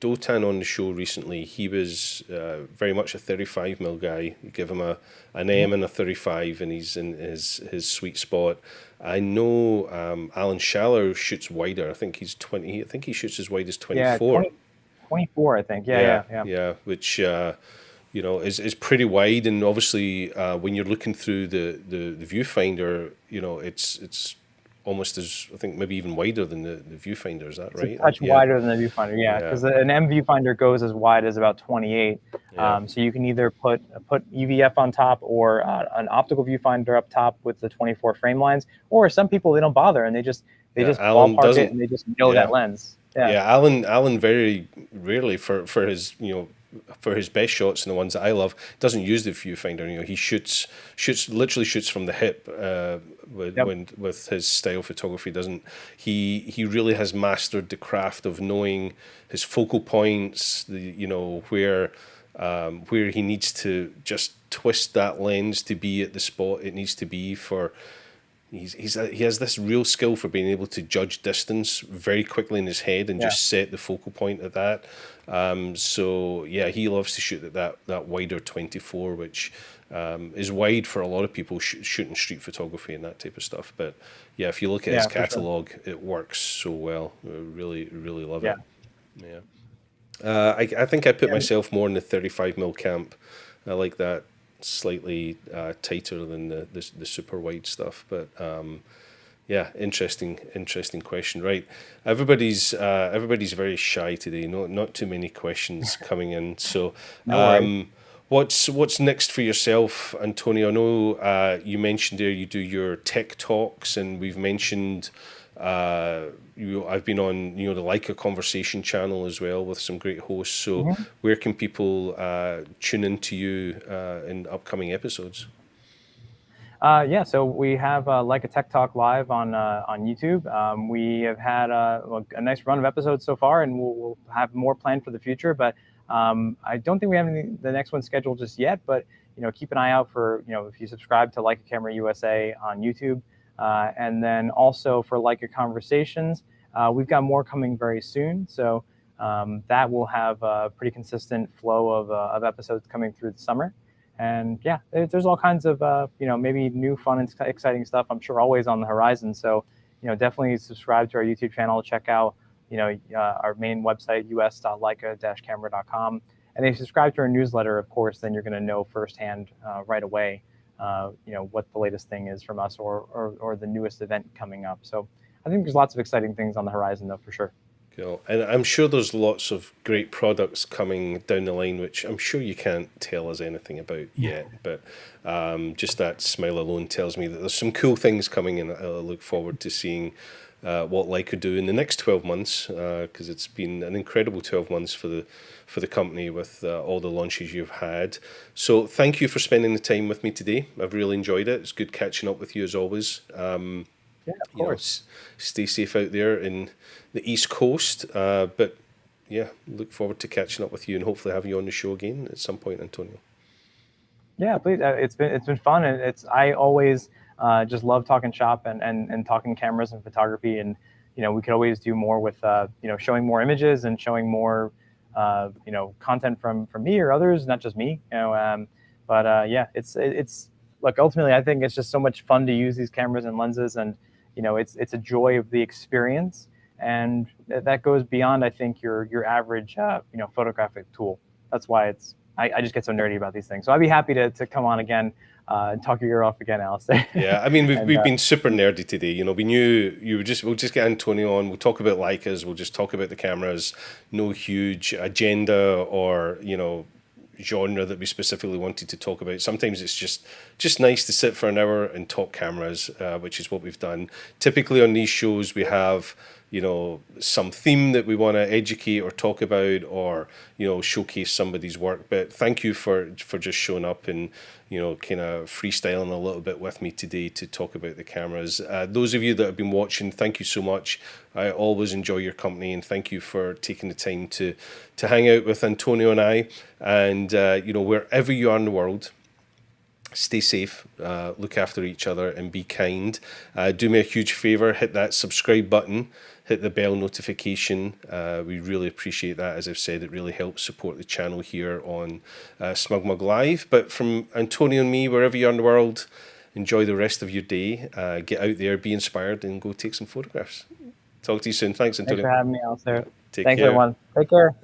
Dotan on the show recently, he was very much a 35mm guy. You give him an M and a 35, and he's in his sweet spot. I know Alan Schaller shoots wider. I think he's 20. I think he shoots as wide as 24. Yeah, 24, I think. Yeah. Which is pretty wide, and obviously when you're looking through the viewfinder, it's almost as, I think, maybe even wider than the viewfinder. Is that right? It's a touch wider than the viewfinder, because an M viewfinder goes as wide as about 28. So you can either put EVF on top or an optical viewfinder up top with the 24 frame lines, or some people, they don't bother and they just ballpark it and they just know that lens. Alan very rarely for his best shots and the ones that I love doesn't use the viewfinder. He literally shoots from the hip with his style photography. He really has mastered the craft of knowing his focal points, where he needs to just twist that lens to be at the spot it needs to be for he has this real skill for being able to judge distance very quickly in his head and Yeah. just set the focal point at that. So yeah, he loves to shoot at that wider 24, which is wide for a lot of people shooting street photography and that type of stuff. But yeah, if you look at his Yeah, for sure. catalog, it works so well. I really, really love Yeah. it. Yeah. I think I put Yeah. myself more in the 35mm camp. I like that slightly tighter than the super wide stuff. But yeah, interesting question. Right, everybody's very shy today. Not too many questions coming in. So No worries. what's next for yourself, Antonio? I know you mentioned there you do your tech talks, and we've mentioned. I've been on the Leica Conversation channel as well with some great hosts. So Mhm. where can people tune into you in upcoming episodes? Yeah, so we have Leica Tech Talk live on YouTube. We have had a nice run of episodes so far, and we'll have more planned for the future. But I don't think we have the next one scheduled just yet. But keep an eye out for if you subscribe to Leica Camera USA on YouTube, and then also for Leica Conversations, we've got more coming very soon. So that will have a pretty consistent flow of episodes coming through the summer. And yeah, there's all kinds of maybe new, fun, and exciting stuff, I'm sure, always on the horizon. So definitely subscribe to our YouTube channel. Check out our main website, us.leica-camera.com. And if you subscribe to our newsletter, of course, then you're going to know firsthand right away what the latest thing is from us, or the newest event coming up. So I think there's lots of exciting things on the horizon, though, for sure. Cool. And I'm sure there's lots of great products coming down the line, which I'm sure you can't tell us anything about yet. But just that smile alone tells me that there's some cool things coming, and I look forward to seeing what Leica do in the next 12 months, because it's been an incredible 12 months for the company with all the launches you've had. So thank you for spending the time with me today. I've really enjoyed it. It's good catching up with you as always. Yeah, of course. Stay safe out there in the East Coast. But yeah, look forward to catching up with you and hopefully having you on the show again at some point, Antonio. Yeah, please. It's been fun, and I always just love talking shop and talking cameras and photography, and we could always do more with showing more images and showing more content from me or others, not just me. But yeah, it's look, ultimately I think it's just so much fun to use these cameras and lenses, and it's a joy of the experience, and that goes beyond, I think, your average photographic tool. That's why I just get so nerdy about these things. So I'd be happy to come on again and talk your ear off again, Alastair. Yeah, I mean And we've been super nerdy today. We knew we'll just get Antonio on. We'll talk about Leicas. We'll just talk about the cameras. No huge agenda or genre that we specifically wanted to talk about. Sometimes it's just nice to sit for an hour and talk cameras, which is what we've done. Typically on these shows we have some theme that we want to educate or talk about, or showcase somebody's work. But thank you for just showing up and kind of freestyling a little bit with me today to talk about the cameras. Those of you that have been watching, thank you so much. I always enjoy your company, and thank you for taking the time to hang out with Antonio and I. And wherever you are in the world, stay safe, look after each other, and be kind. Do me a huge favor, hit that subscribe button, hit the bell notification. We really appreciate that. As I've said, it really helps support the channel here on SmugMug Live. But from Antonio and me, wherever you are in the world, enjoy the rest of your day. Get out there, be inspired, and go take some photographs. Talk to you soon. Thanks, thanks Antonio. for having me, Alastair. Take Thanks, care. everyone. Take care.